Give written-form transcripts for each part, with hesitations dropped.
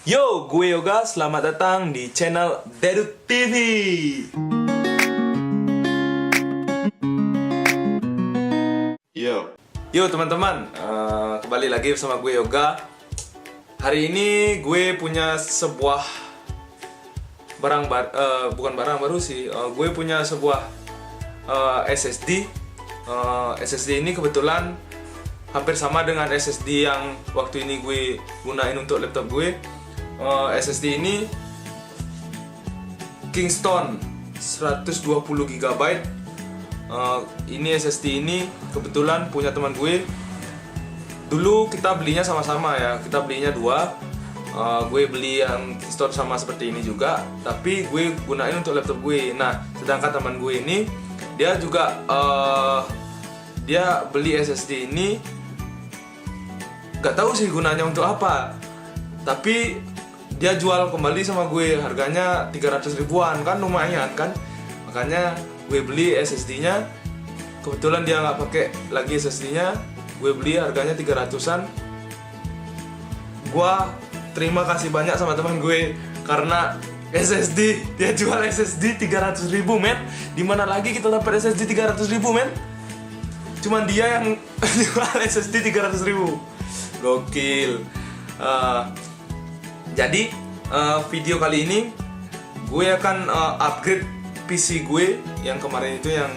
Yo, gue Yoga, selamat datang di channel Dedut TV. Yo teman-teman, kembali lagi bersama gue Yoga. Hari ini gue punya sebuah bukan barang baru sih. Gue punya sebuah SSD. SSD ini kebetulan hampir sama dengan SSD yang waktu ini gue gunain untuk laptop gue. SSD ini Kingston 120 GB. Ini SSD ini kebetulan punya teman gue. Dulu kita belinya sama-sama ya. Kita belinya dua. Gue beli yang Kingston sama seperti ini juga, tapi gue gunain untuk laptop gue. Nah, sedangkan teman gue ini dia juga dia beli SSD ini, gak tahu sih gunanya untuk apa, tapi dia jual kembali sama gue, harganya 300 ribuan, kan lumayan kan. Makanya gue beli SSD-nya. Kebetulan dia nggak pakai lagi SSD-nya, gue beli harganya 300-an. Gue terima kasih banyak sama teman gue, karena SSD, dia jual SSD 300 ribu men. Dimana lagi kita dapat SSD 300 ribu men? Cuman dia yang jual SSD 300 ribu. Gokil. Jadi video kali ini gue akan upgrade PC gue yang kemarin itu, yang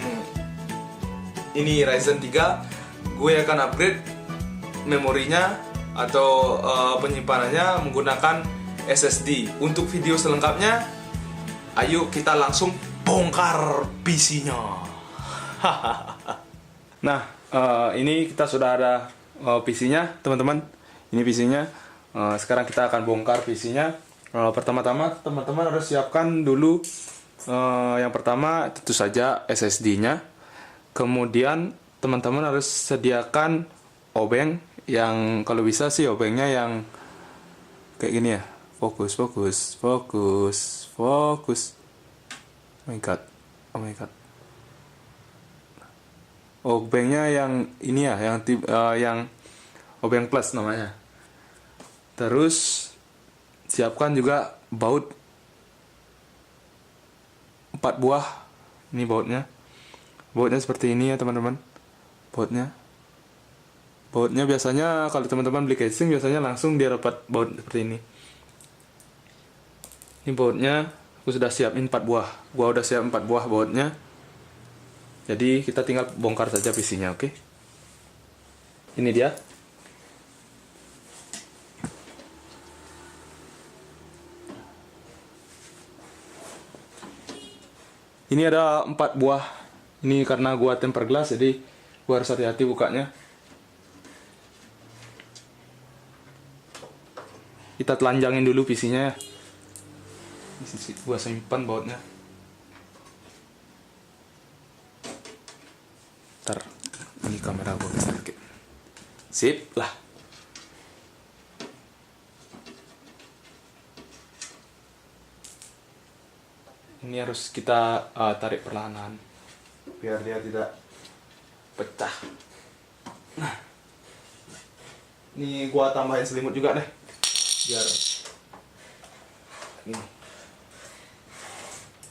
ini Ryzen 3. Gue akan upgrade memorinya atau penyimpanannya menggunakan SSD. Untuk video selengkapnya, ayo kita langsung bongkar PC-nya. Nah, ini kita sudah ada PC-nya, teman-teman. Ini PC-nya. Sekarang kita akan bongkar PC-nya. Pertama-tama teman-teman harus siapkan dulu, yang pertama tentu saja SSD-nya. Kemudian teman-teman harus sediakan obeng, yang kalau bisa sih obengnya yang kayak gini ya. Fokus. Oh my god. Obengnya yang ini ya, yang obeng plus namanya. Terus siapkan juga baut 4 buah. Ini bautnya. Bautnya seperti ini ya teman-teman. Bautnya biasanya kalau teman-teman beli casing biasanya langsung dia dapat baut seperti ini. Ini bautnya aku sudah siapin 4 buah. Gua udah siap 4 buah bautnya. Jadi kita tinggal bongkar saja PC-nya, oke? Ini dia. Ini ada 4 buah. Ini karena gua tempered glass, jadi gua harus hati-hati bukanya. Kita telanjangin dulu PC-nya ya. Di sisi gua simpan bautnya. Ntar, ini kamera gua geser dikit. Sip lah. Ini harus kita tarik perlahan biar dia tidak pecah. Nah, ini gua tambahin selimut juga deh, biar ini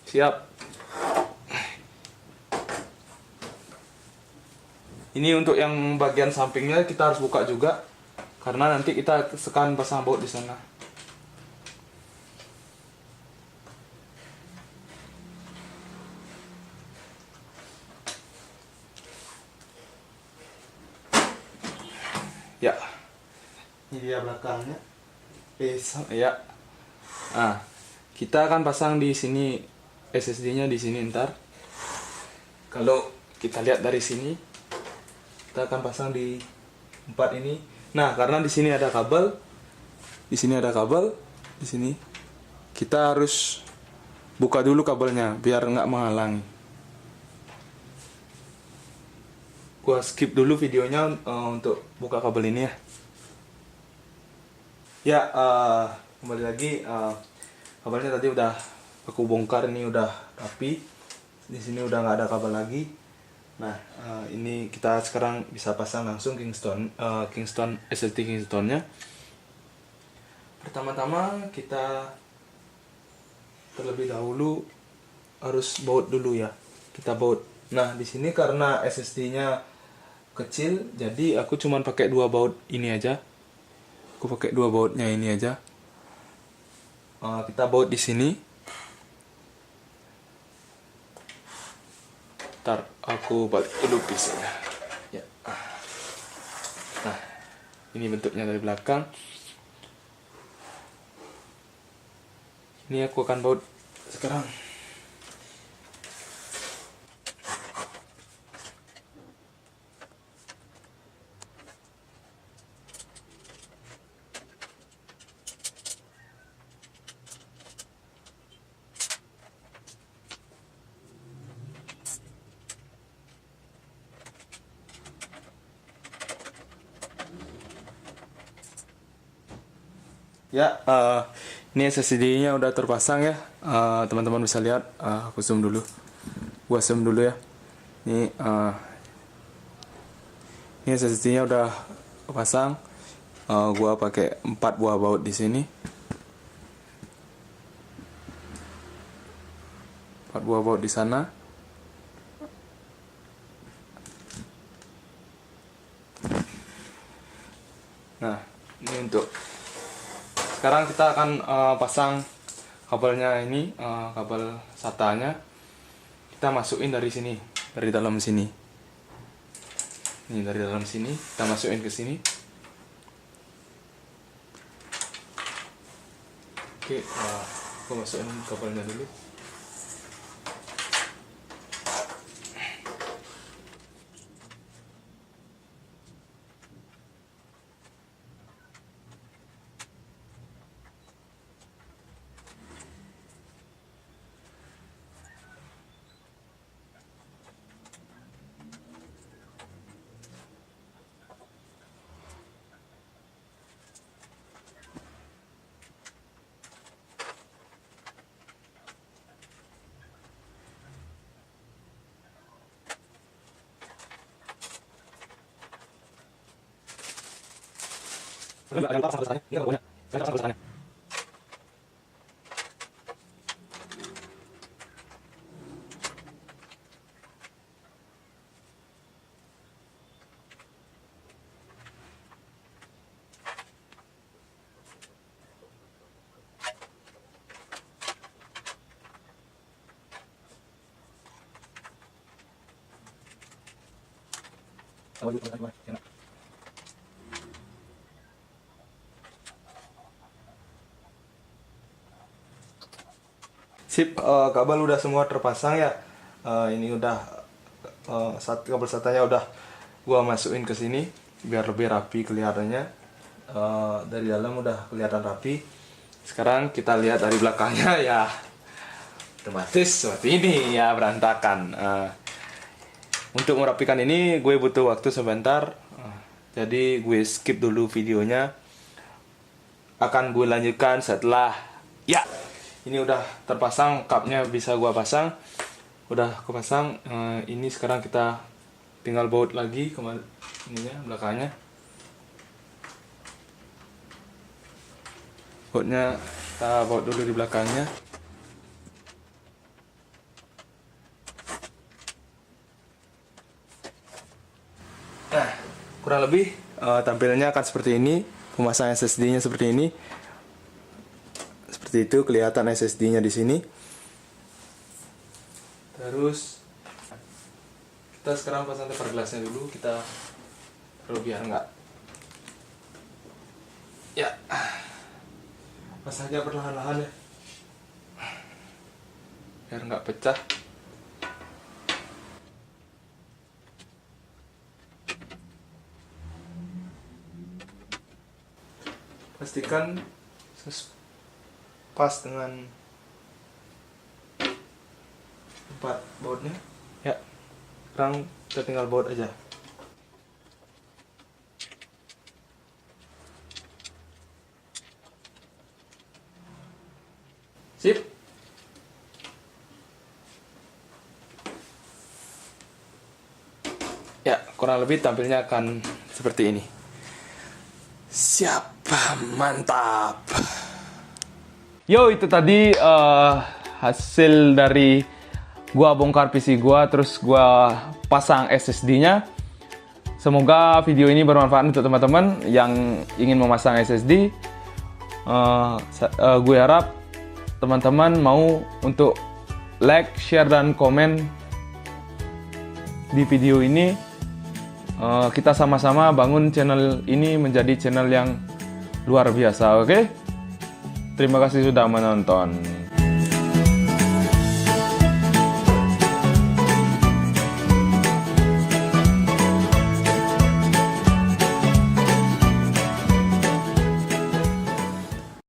siap. Ini untuk yang bagian sampingnya kita harus buka juga, karena nanti kita sekan pasang baut di sana. Ya, ini dia belakangnya. Ya. Nah, kita akan pasang di sini SSD-nya di sini ntar. Kalau kita lihat dari sini, kita akan pasang di 4 ini. Nah, karena di sini ada kabel, di sini kita harus buka dulu kabelnya biar nggak menghalangi. Gua skip dulu videonya untuk buka kabel ini ya. Ya, kembali lagi. Kabelnya tadi udah aku bongkar, ini udah rapi. Di sini udah nggak ada kabel lagi. Nah, ini kita sekarang bisa pasang langsung Kingston SSD Kingstonnya. Pertama-tama kita terlebih dahulu harus baut dulu ya. Kita baut. Nah, di sini karena SSD-nya kecil, jadi aku cuman pakai 2 baut ini aja. Aku pakai 2 bautnya ini aja. Kita baut di sini. Ntar aku balik dulu pisaunya. Ya. Nah, ini bentuknya dari belakang. Ini aku akan baut sekarang. Ya, ini SSD-nya udah terpasang ya. Teman-teman bisa lihat. Aku zoom dulu. Gua zoom dulu ya. Ini SSD-nya udah terpasang. Gua pakai 4 buah baut di sini. 4 buah baut di sana. Nah, ini untuk sekarang kita akan pasang kabelnya ini, kabel SATA-nya. Kita masukin dari sini, dari dalam sini. Ini dari dalam sini, kita masukin ke sini. Oke, aku masukin kabelnya dulu. Jangan lupa pasang kabel SATA-nya. Ini kabelnya. Jangan pasang kabel SATA-nya. Sip, kabel udah semua terpasang ya. Ini udah kabel SATA-nya udah gua masukin ke sini biar lebih rapi kelihatannya. Dari dalam udah kelihatan rapi. Sekarang kita lihat dari belakangnya ya, otomatis seperti ini ya, berantakan. Untuk merapikan ini gue butuh waktu sebentar. Jadi gue skip dulu videonya. Akan gue lanjutkan setelah ya. Ini udah terpasang, cupnya bisa gua pasang. Udah aku pasang. Ini sekarang kita tinggal baut lagi ke ininya, belakangnya. Bautnya kita baut dulu di belakangnya. Nah, kurang lebih tampilannya akan seperti ini. Pemasangan SSD-nya seperti ini. Seperti itu kelihatan SSD-nya di sini. Terus kita sekarang pasang tempered glass-nya dulu, kita taruh biar enggak. Ya. Pasang aja perlahan-lahan ya. Biar enggak pecah. Pastikan pas dengan tempat bautnya ya. Sekarang kita tinggal baut aja. Sip. Ya, kurang lebih tampilnya akan seperti ini. Siap, mantap. Yo, itu tadi hasil dari gua bongkar PC gua, terus gua pasang SSD-nya. Semoga video ini bermanfaat untuk teman-teman yang ingin memasang SSD. Gue harap teman-teman mau untuk like, share, dan komen di video ini. Kita sama-sama bangun channel ini menjadi channel yang luar biasa, oke? Terima kasih sudah menonton.